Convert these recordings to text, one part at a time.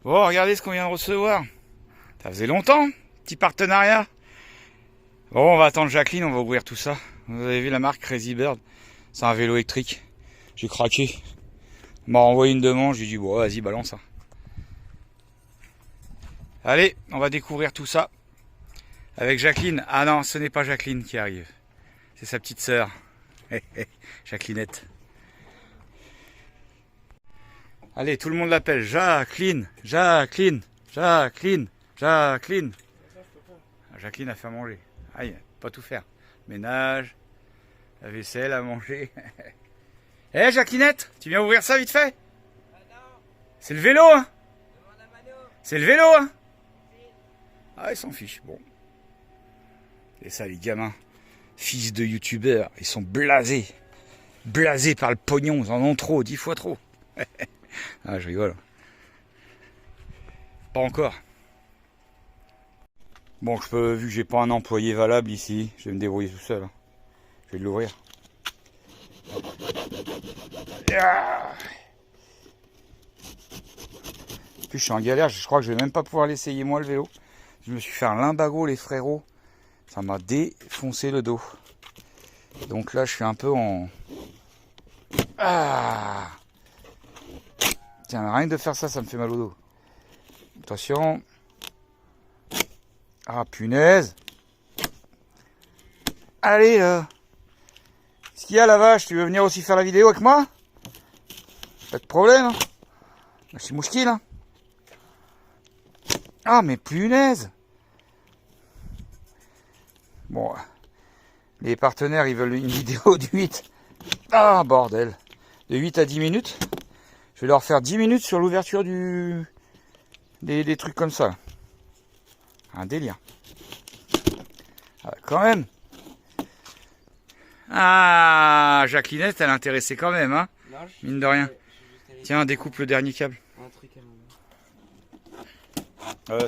Bon, regardez ce qu'on vient de recevoir. Ça faisait longtemps, petit partenariat. Bon, on va attendre Jacqueline, on va ouvrir tout ça. Vous avez vu la marque Crazy Bird. C'est un vélo électrique. J'ai craqué. On m'a renvoyé une demande, j'ai dit bon, vas-y, balance ça. Allez, on va découvrir tout ça avec Jacqueline. Ah non, ce n'est pas Jacqueline qui arrive. C'est sa petite sœur. Jacquelinette. Allez, tout le monde l'appelle Jacqueline, Jacqueline, Jacqueline, Jacqueline. Jacqueline a fait à manger. Aïe, pas tout faire. Ménage, la vaisselle, à manger. Eh Jacquelinette, tu viens ouvrir ça vite fait? C'est le vélo, hein? C'est le vélo, hein? Ah, ils s'en fichent, bon. Et ça, les gamins, fils de youtubeurs, ils sont blasés. Blasés par le pognon, ils en ont trop, 10 fois trop. Ah, je rigole. Pas encore. Bon, vu que j'ai pas un employé valable ici, je vais me débrouiller tout seul. Je vais l'ouvrir. Puis je suis en galère, je crois que je vais même pas pouvoir l'essayer moi le vélo. Je me suis fait un limbago les frérots. Ça m'a défoncé le dos. Donc là je suis un peu en... Ah, tiens, rien que de faire ça, ça me fait mal au dos. Attention. Ah punaise. Allez là. Qu'est-ce qu'il y a la vache? Tu veux venir aussi faire la vidéo avec moi? Pas de problème. C'est mouchkil. Hein. Ah mais punaise. Bon. Les partenaires ils veulent une vidéo de 8. Ah bordel. De 8 à 10 minutes. Je vais leur faire 10 minutes sur l'ouverture des trucs comme ça. Un délire. Ah, quand même. Ah, Jacquelinette, elle est intéressée quand même, hein. Mine de rien. Tiens, découpe le dernier câble.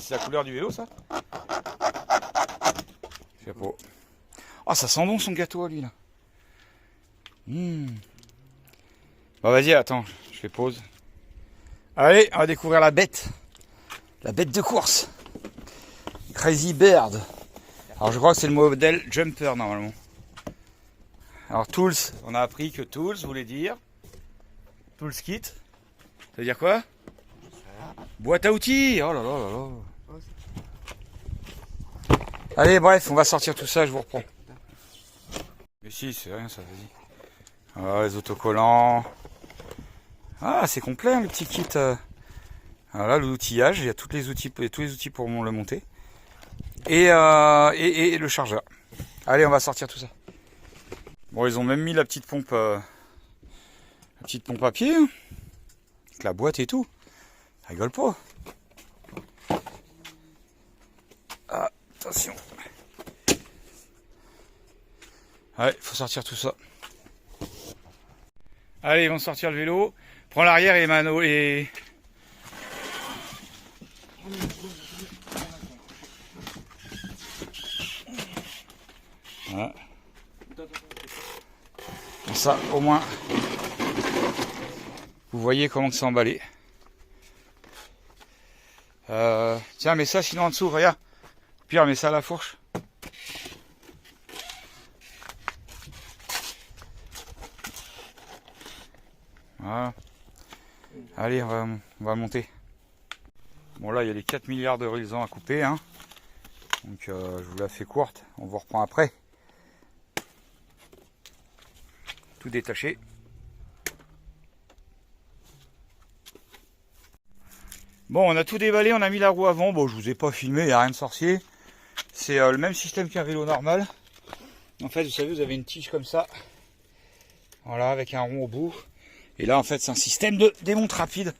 C'est la couleur du vélo, ça? Je sais pas. Oh, ça sent bon son gâteau à lui, là. Bon, vas-y, attends, je fais pause. Allez, on va découvrir la bête. La bête de course. Crazy Bird. Alors, je crois que c'est le modèle Jumper, normalement. Alors, Tools, on a appris que Tools voulait dire Tools Kit. Ça veut dire quoi? Boîte à outils. Oh là là là là. Allez, bref, on va sortir tout ça, je vous reprends. Mais si, c'est rien ça, vas-y. Ah, les autocollants. Ah, c'est complet, hein, le petit kit. Voilà, l'outillage, il y a tous les outils pour le monter. Et le chargeur. Allez, on va sortir tout ça. Bon, ils ont même mis la petite pompe à pied. Hein, avec la boîte et tout. Ça rigole pas. Ah, attention. Ouais, faut sortir tout ça. Allez, ils vont sortir le vélo. Prends l'arrière et Mano et... Voilà. Comme ça, au moins, vous voyez comment c'est emballé. Tiens, mets ça sinon en dessous, regarde. Pire, mets ça à la fourche. Voilà. Allez, on va monter. Bon là, il y a les 4 milliards de raisins à couper. Hein. Donc je vous la fais courte. On vous reprend après. Tout détaché. Bon, on a tout déballé, on a mis la roue avant. Bon, je vous ai pas filmé, il n'y a rien de sorcier. C'est le même système qu'un vélo normal. En fait, vous savez, vous avez une tige comme ça. Voilà, avec un rond au bout. Et là, en fait, c'est un système de démonte rapide.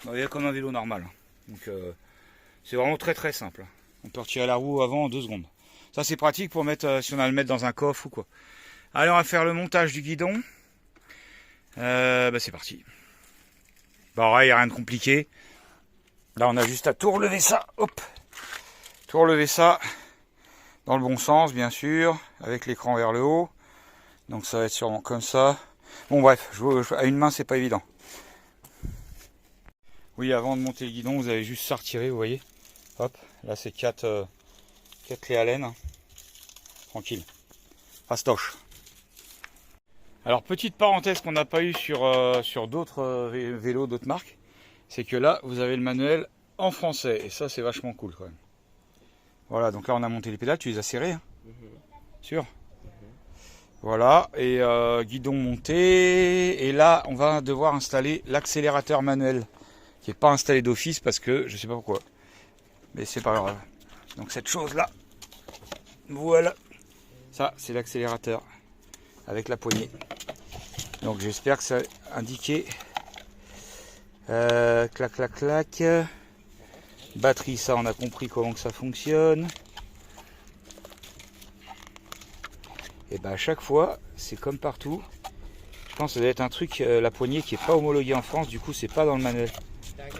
Vous voyez, comme un vélo normal. Donc, c'est vraiment très très simple. On peut retirer la roue avant en 2 secondes. Ça, c'est pratique pour mettre, si on a à le mettre dans un coffre ou quoi. Allez, on va faire le montage du guidon. C'est parti. Pareil, il n'y a rien de compliqué. Là, on a juste à tout relever ça. Hop. Tout relever ça. Dans le bon sens, bien sûr. Avec l'écran vers le haut. Donc, ça va être sûrement comme ça. Bon, bref, à une main, c'est pas évident. Oui, avant de monter le guidon, vous avez juste ça retiré, vous voyez. Hop, là c'est 4 clés Allen. Hein. Tranquille. Fastoche. Alors, petite parenthèse qu'on n'a pas eu sur d'autres vélos, d'autres marques, c'est que là, vous avez le manuel en français. Et ça, c'est vachement cool quand même. Voilà, donc là, on a monté les pédales, tu les as serrées. Hein. Sûr. Voilà, et guidon monté. Et là, on va devoir installer l'accélérateur manuel, qui n'est pas installé d'office parce que je sais pas pourquoi. Mais c'est pas grave. Donc cette chose-là, voilà. Ça, c'est l'accélérateur avec la poignée. Donc j'espère que ça a indiqué. Clac, clac, clac. Batterie, ça, on a compris comment que ça fonctionne. Et ben à chaque fois, c'est comme partout. Je pense que ça doit être un truc, la poignée qui n'est pas homologuée en France, du coup c'est pas dans le manuel.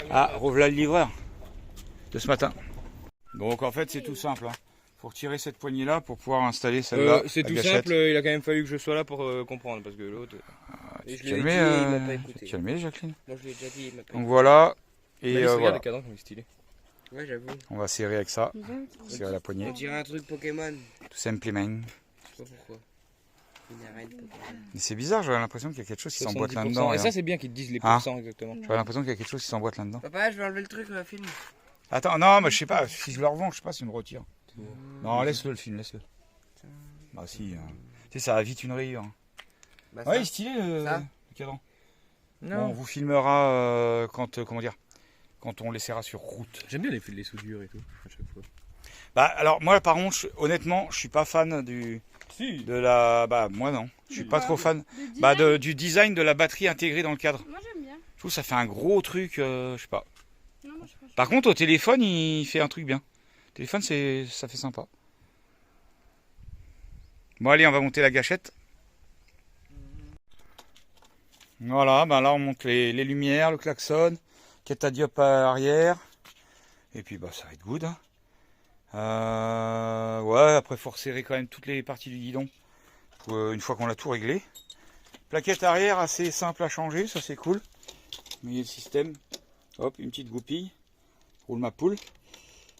Ah, revoilà le livreur de ce matin. Donc en fait c'est tout simple. Hein. Faut retirer cette poignée là pour pouvoir installer celle-là. C'est tout simple, il a quand même fallu que je sois là pour comprendre parce que l'autre. Tu te calmer, il m'a pas écouté. Calmer, Jacqueline. Moi je l'ai déjà dit, il m'a pas écouté. Donc voilà. Et regarde le cadran comme il est stylé. Ouais, j'avoue. On va serrer avec ça. Serrer la poignée. On dirait un truc Pokémon. Tout simplement. Je sais pas pourquoi. Une arène Pokémon. Mais c'est bizarre, j'aurais l'impression qu'il y a quelque chose qui s'emboîte là-dedans. Et ça c'est bien qu'ils te disent les pourcents exactement. J'aurais l'impression qu'il y a quelque chose qui s'emboîte là-dedans. Papa, je vais enlever le truc, le film. Attends, non, mais je sais pas, si je le revends, je sais pas si on me retire. Non, laisse-le le film, laisse-le. Bah si, tu sais, ça a vite une rayure. Bah, ouais, il est stylé le cadran. Non. Bon, on vous filmera quand, comment dire, quand on laissera sur route. J'aime bien les soudures et tout, à chaque fois. Bah alors, moi par contre, honnêtement, je suis pas fan de la... Bah moi non, je suis pas trop fan du design de la batterie intégrée dans le cadre. Moi j'aime bien. Je trouve que ça fait un gros truc, je sais pas. Non, moi, je pense Par contre, au téléphone, il fait un truc bien. Le téléphone, ça fait sympa. Bon, allez, on va monter la gâchette. Voilà, bah là, on monte les lumières, le klaxon, catadiop arrière. Et puis, bah, ça va être good. Hein. Ouais, après, il faut resserrer quand même toutes les parties du guidon. Une fois qu'on a tout réglé. Plaquette arrière, assez simple à changer, ça c'est cool. Mais le système, hop, une petite goupille. Roule ma poule.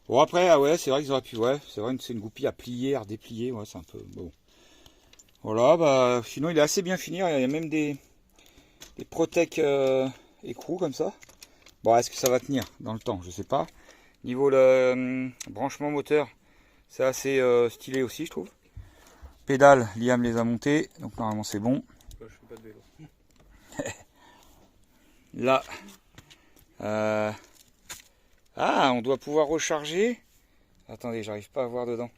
Bon après, ah ouais, c'est vrai qu'ils auraient pu, ouais, c'est vrai que c'est une goupille à plier, à déplier, ouais, c'est un peu bon. Voilà, bah sinon il est assez bien fini, il y a même des Protec écrous comme ça. Bon, est-ce que ça va tenir dans le temps, je sais pas. Niveau le branchement moteur, c'est assez stylé aussi, je trouve. Pédales, Liam les a montées, donc normalement c'est bon. Je fais pas de vélo. Là, ah, on doit pouvoir recharger. Attendez, j'arrive pas à voir dedans.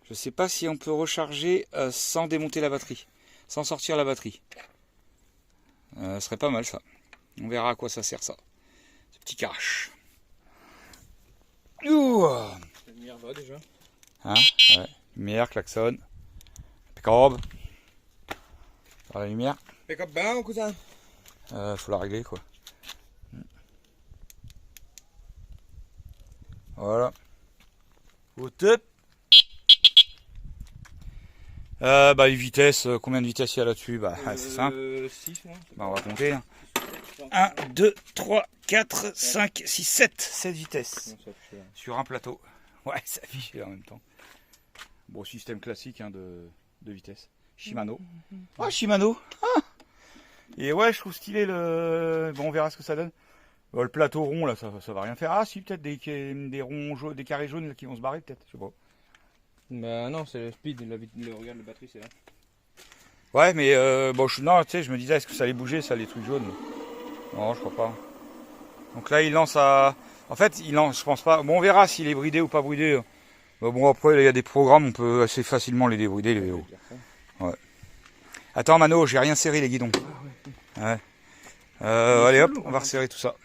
Je sais pas si on peut recharger sans démonter la batterie, sans sortir la batterie. Ce serait pas mal ça. On verra à quoi ça sert ça. Ce petit cache. Ouh. La lumière va déjà. Hein, ouais. Lumière, klaxon. Impeccable. Par la lumière. Impeccable, ben, cousin. Faut la régler quoi. Voilà. Au top. Bah les vitesses, combien de vitesses il y a là-dessus? Bah c'est simple. 6, non? Bah, on va compter. Hein. 1, 2, 3, 4, 5, 6, 7. 7 vitesses. Sur un plateau. Ouais, ça affiche en même temps. Bon, système classique hein, de vitesse. Shimano. Oh, Shimano. Ah. Et ouais, je trouve stylé le... Bon, on verra ce que ça donne. Le plateau rond, là, ça va rien faire. Ah, si, peut-être des ronds jaunes, des carrés jaunes là, qui vont se barrer, peut-être. Je sais pas. Bah non, c'est le speed, regarde, la batterie, c'est là. Ouais, mais bon, non, tu sais, je me disais, est-ce que ça allait bouger, ça, les trucs jaunes? Non, je crois pas. Donc là, il lance à... En fait, il lance, je pense pas. Bon, on verra s'il est bridé ou pas bridé. Bon, après, il y a des programmes, on peut assez facilement les débrider, les vélos. Ouais. Attends, Mano, j'ai rien serré les guidons. Ouais. Allez, hop, on va resserrer tout ça.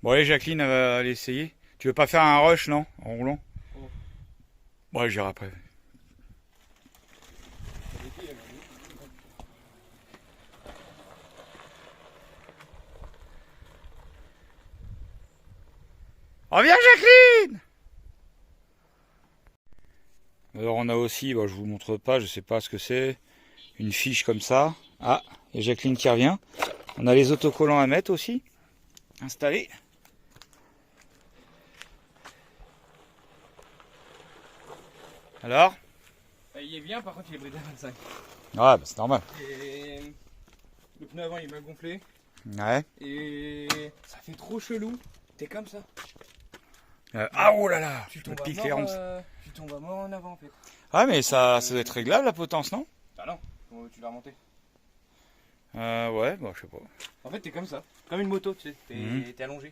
Bon, allez, Jacqueline, elle va aller essayer. Tu veux pas faire un rush, non? En roulant? Bon, j'irai après. Reviens, Jacqueline! Alors on a aussi, bah, je vous montre pas, je sais pas ce que c'est, une fiche comme ça. Ah, il y a Jacqueline qui revient. On a les autocollants à mettre aussi, installés. Alors? Il est bien, par contre il est bridé à 25. Ouais, bah c'est normal. Et le pneu avant il m'a gonflé. Ouais. Et ça fait trop chelou. T'es comme ça. Ah oh là là, Tu le tombes à pic mort, les ronces. tu tombes à mort en avant en fait. Ah mais ça doit être réglable la potence, non? Ah non, tu l'as remonté. Ouais, bon je sais pas. En fait t'es comme ça. Comme une moto, tu sais. T'es allongé.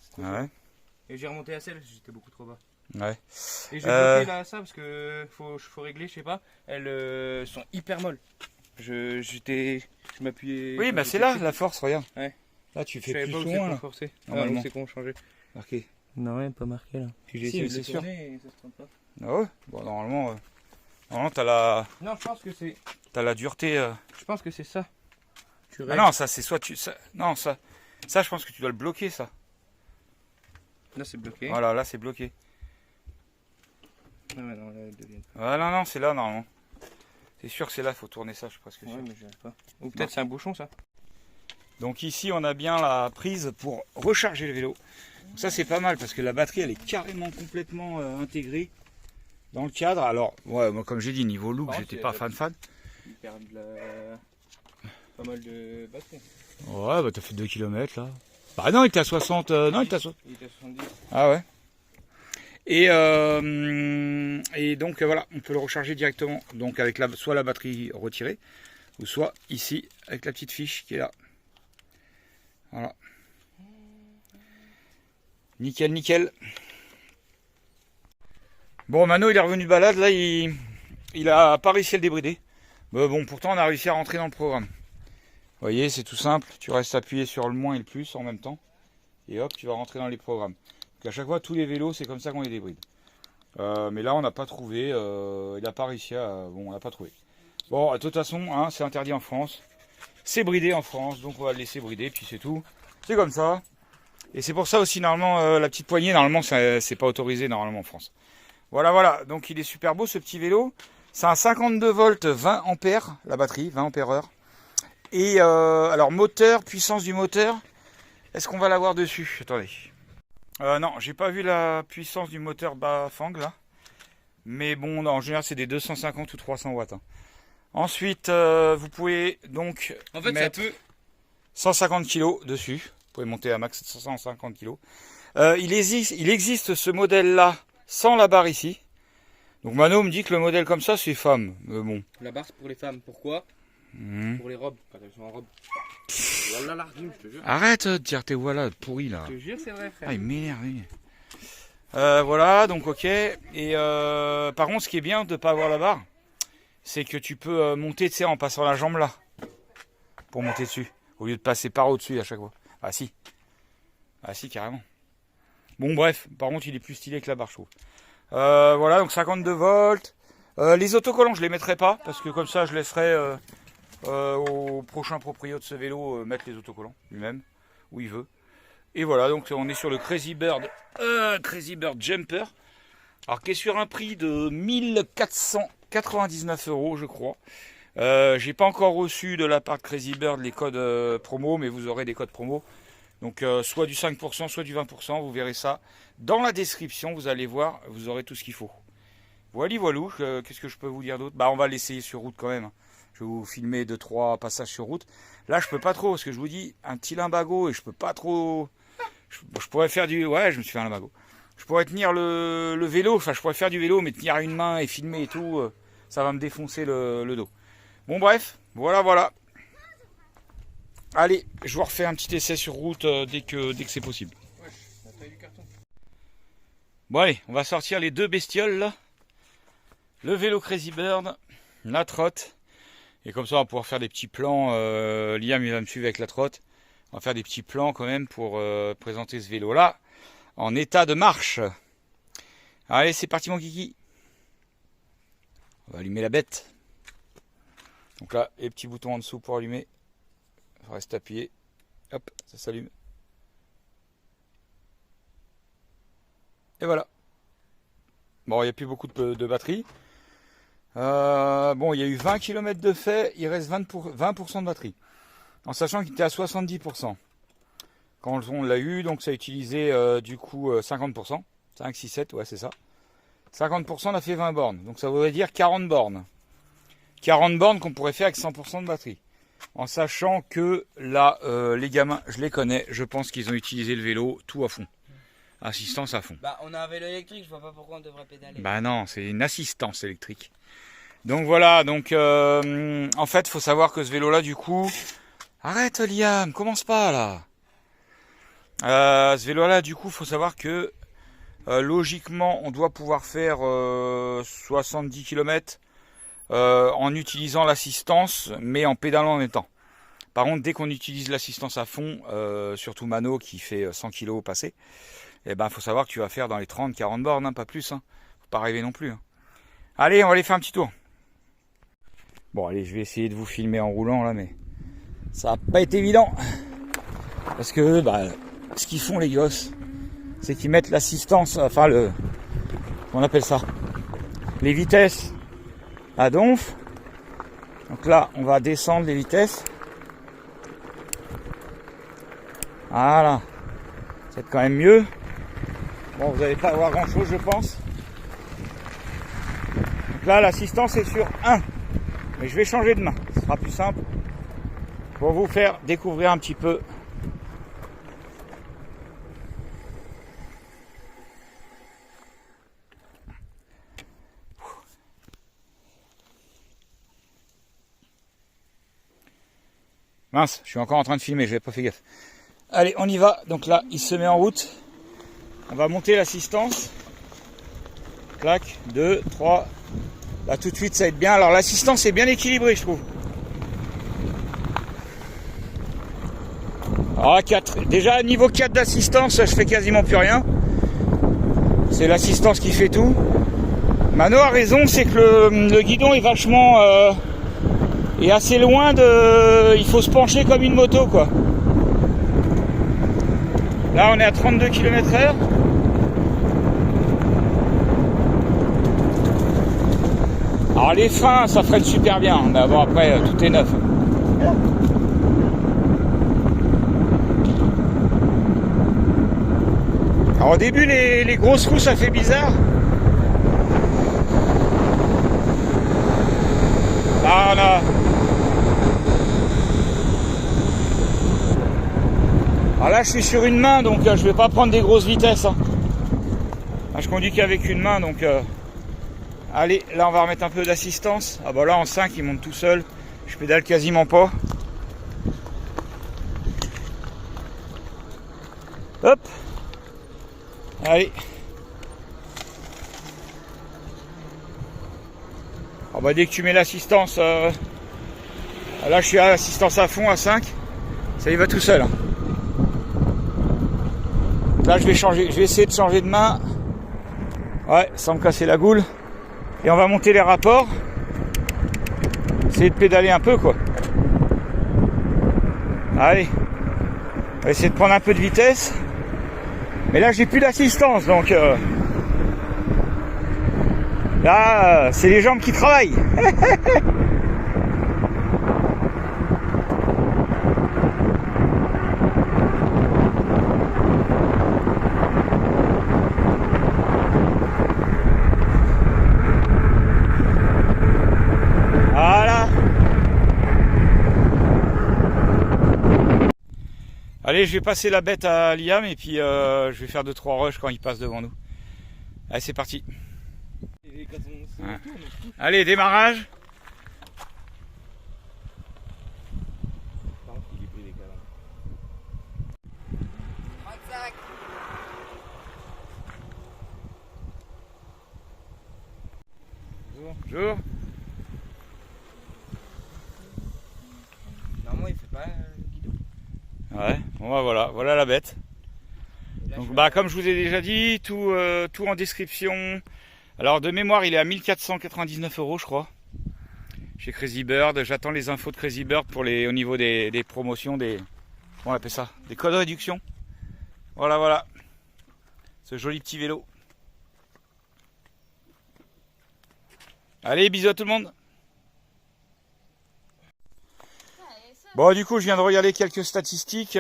C'est trop Ouais, chaud. Et j'ai remonté la selle parce que j'étais beaucoup trop bas. ouais. Et j'ai bloqué là ça parce que faut régler, je sais pas. Elles sont hyper molles. Je m'appuyais. Oui, bah c'est là la force, regarde. Ouais. Là tu Je fais savais plus pas où son c'est là. qu'on forçait. Normalement. C'est qu'on changeait. Marqué. Non, rien pas marqué là. Puis j'ai Si, essayé mais de c'est le sûr. tourner et ça se tourne pas. Ah ouais. Bon normalement, normalement Non, je pense que c'est. t'as la dureté. Je pense que c'est ça. Tu Ah règles. non, ça c'est soit tu. Non, ça je pense que tu dois le bloquer ça. Là c'est bloqué. Voilà, là c'est bloqué. Ah ouais, non, là elle devient. Voilà, non, c'est là normalement. C'est sûr que c'est là, faut tourner ça, je suis presque sûr. Ouais, mais j'y arrive pas. Ou peut-être c'est un bouchon ça. Donc ici on a bien la prise pour recharger le vélo. Donc ça c'est pas mal parce que la batterie elle est carrément complètement intégrée dans le cadre. Alors ouais, moi comme j'ai dit niveau look Par contre, j'étais c'est pas la- fan. Il perd pas mal de batterie. Ouais bah t'as fait 2 km là. Bah non il était à 60. Non il était à 60. Il était à 70. Ah ouais. Et donc voilà, on peut le recharger directement. Donc avec soit la batterie retirée, ou soit ici avec la petite fiche qui est là. Voilà. Nickel, nickel. Bon, Mano, il est revenu de balade. Là, il a pas réussi à le débrider. Mais bon, pourtant, on a réussi à rentrer dans le programme. Vous voyez, c'est tout simple. Tu restes appuyé sur le moins et le plus en même temps. Et hop, tu vas rentrer dans les programmes. Donc à chaque fois, tous les vélos, c'est comme ça qu'on les débride. Mais là, on n'a pas trouvé. Il n'a pas réussi à... Bon, on n'a pas trouvé. Bon, de toute façon, hein, c'est interdit en France. C'est bridé en France, donc on va le laisser brider, puis c'est tout. C'est comme ça. Et c'est pour ça aussi, normalement, la petite poignée, normalement, c'est pas autorisé, normalement, en France. Voilà, voilà. Donc, il est super beau, ce petit vélo. C'est un 52 volts, 20 ampères, la batterie, 20 ampères heure. Et, alors, moteur, puissance du moteur. Est-ce qu'on va l'avoir dessus? Attendez. Non, j'ai pas vu la puissance du moteur Bafang, là. Mais bon, non, en général, c'est des 250 ou 300 watts. Hein. Ensuite, vous pouvez donc En fait, mettre ça peut. 150 kg dessus. Vous pouvez monter à max 150 kg. Il existe ce modèle-là sans la barre ici. Donc Mano me dit que le modèle comme ça, c'est femme. Mais bon. La barre c'est pour les femmes. Pourquoi? Pour les robes, quand elles sont en robe. Voilà l'argument, je te jure. Arrête de dire tes voilà pourri là. Je te jure, c'est vrai, frère. Ah, il m'énerve. lui. Voilà, donc ok. Et par contre, ce qui est bien de ne pas avoir la barre, c'est que tu peux monter, tu sais, en passant la jambe là. Pour monter dessus. Au lieu de passer par au-dessus à chaque fois. Ah si. Ah si, carrément. Bon bref, par contre il est plus stylé que la barre, je trouve. Voilà, donc 52 volts. Les autocollants, je les mettrai pas, parce que comme ça je laisserai au prochain proprio de ce vélo mettre les autocollants lui-même, où il veut. Et voilà, donc on est sur le Crazy Bird Jumper. Alors qui est sur un prix de 1499 €, je crois. J'ai pas encore reçu de la part de Crazy Bird les codes promo, mais vous aurez des codes promo. Donc soit du 5%, soit du 20%, vous verrez ça dans la description, vous allez voir, vous aurez tout ce qu'il faut. Voilà, voilou, qu'est-ce que je peux vous dire d'autre? Bah on va l'essayer sur route quand même. Je vais vous filmer 2-3 passages sur route. Là je peux pas trop, parce que je vous dis, un petit limbago et je peux pas trop... Je pourrais faire du... Ouais, je me suis fait un limbago. Je pourrais tenir le vélo, enfin je pourrais faire du vélo, mais tenir à une main et filmer et tout, ça va me défoncer le dos. Bon bref, voilà. Allez, je vous refais un petit essai sur route dès que c'est possible. Ouais, la taille du carton. Bon allez, on va sortir les deux bestioles là. Le vélo Crazy Bird, la trotte. Et comme ça on va pouvoir faire des petits plans. Liam il va me suivre avec la trotte. On va faire des petits plans quand même pour présenter ce vélo là en état de marche. Allez, c'est parti mon kiki. On va allumer la bête. Donc là, les petits boutons en dessous pour allumer. Reste appuyé. Hop, ça s'allume. Et voilà. Bon, il n'y a plus beaucoup de batterie. Bon, il y a eu 20 km de fait. Il reste 20% de batterie. en sachant qu'il était à 70%. Quand on l'a eu, donc ça a utilisé du coup 50%. 5, 6, 7, ouais c'est ça. 50% on a fait 20 bornes. Donc ça voudrait dire 40 bornes. 40 bornes qu'on pourrait faire avec 100% de batterie. En sachant que là, les gamins, je les connais, je pense qu'ils ont utilisé le vélo tout à fond. Assistance à fond. Bah, on a un vélo électrique, je vois pas pourquoi on devrait pédaler. Bah non, c'est une assistance électrique. Donc voilà, donc en fait, faut savoir que ce vélo-là, du coup... Arrête Liam, commence pas là. Ce vélo-là, du coup, faut savoir que logiquement, on doit pouvoir faire 70 km en utilisant l'assistance, mais en pédalant en même temps. Par contre, dès qu'on utilise l'assistance à fond, surtout Mano qui fait 100 kg au passé, eh ben, faut savoir que tu vas faire dans les 30-40 bornes, hein, pas plus. Hein. Faut pas rêver non plus. Hein. Allez, on va aller faire un petit tour. Bon, allez, je vais essayer de vous filmer en roulant là, mais ça n'a pas été évident. Parce que bah, ce qu'ils font les gosses, c'est qu'ils mettent l'assistance, enfin le... on appelle ça les vitesses à donf. Donc là, on va descendre les vitesses. Voilà. C'est quand même mieux. Bon, vous n'allez pas avoir grand chose, je pense. Donc là, l'assistance est sur 1. Mais je vais changer de main. Ce sera plus simple. Pour vous faire découvrir un petit peu. Mince, je suis encore en train de filmer, je n'avais pas fait gaffe. Allez, on y va. Donc là, il se met en route. On va monter l'assistance. Clac, 2, 3. Là, tout de suite, ça va être bien. Alors, l'assistance est bien équilibrée, je trouve. Ah, 4. Déjà, niveau 4 d'assistance, je fais quasiment plus rien. C'est l'assistance qui fait tout. Mano a raison, c'est que le guidon est vachement... est assez loin de... Il faut se pencher comme une moto, quoi. Là, on est à 32 km/h. Alors, les freins, ça freine super bien. Mais bon, après, tout est neuf. Alors, au début, les grosses roues, ça fait bizarre. Là, on a... Alors là, je suis sur une main, donc je vais pas prendre des grosses vitesses. Hein. Là, je conduis qu'avec une main, donc... Allez, là, on va remettre un peu d'assistance. Ah bah là, en 5, il monte tout seul. Je pédale quasiment pas. Hop. Allez. Ah bah, dès que tu mets l'assistance... Là, je suis à l'assistance à fond, à 5. Ça y va tout seul. Hein. Là, je vais essayer de changer de main. Ouais, sans me casser la goule. Et on va monter les rapports. Essayer de pédaler un peu, quoi. Allez. On va essayer de prendre un peu de vitesse. Mais là, j'ai plus d'assistance, donc... Là, c'est les jambes qui travaillent. Allez, je vais passer la bête à Liam et puis je vais faire 2-3 rushs quand il passe devant nous. Allez, c'est parti. Ouais. Allez, démarrage. Bonjour. Normalement, il fait pas le guidon. Ouais, bon bah voilà, voilà la bête. Donc bah comme je vous ai déjà dit, tout en description. Alors de mémoire, il est à 1499 € je crois. Chez Crazy Bird, j'attends les infos de Crazy Bird pour au niveau des promotions, comment on appelle ça, des codes de réduction. Voilà, voilà. Ce joli petit vélo. Allez, bisous à tout le monde. Dai, è Bon, du coup, je viens de regarder quelques statistiques.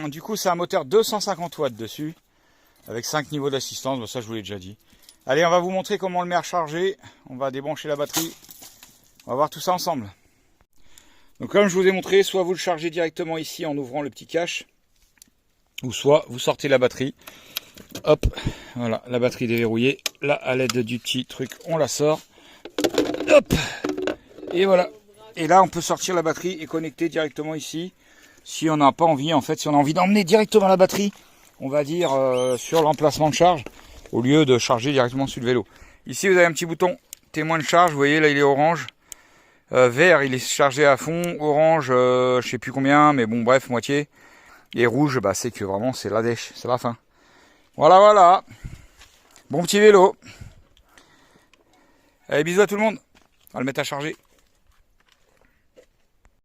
Du coup, c'est un moteur 250 watts dessus, avec 5 niveaux d'assistance. Bon, ça, je vous l'ai déjà dit. Allez, on va vous montrer comment on le met à recharger. On va débrancher la batterie. On va voir tout ça ensemble. Donc, comme je vous ai montré, soit vous le chargez directement ici en ouvrant le petit cache, ou soit vous sortez la batterie. Hop, voilà, la batterie déverrouillée. Là, à l'aide du petit truc, on la sort. Hop, et voilà. Et là, on peut sortir la batterie et connecter directement ici. Si on n'a pas envie, en fait, si on a envie d'emmener directement la batterie, on va dire sur l'emplacement de charge, au lieu de charger directement sur le vélo. Ici, vous avez un petit bouton témoin de charge. Vous voyez, là, il est orange. Vert, il est chargé à fond. Orange, je sais plus combien, mais bon, bref, moitié. Et rouge, bah, c'est que vraiment, c'est la dèche, c'est la fin. Voilà, voilà. Bon petit vélo. Allez, bisous à tout le monde. On va le mettre à charger.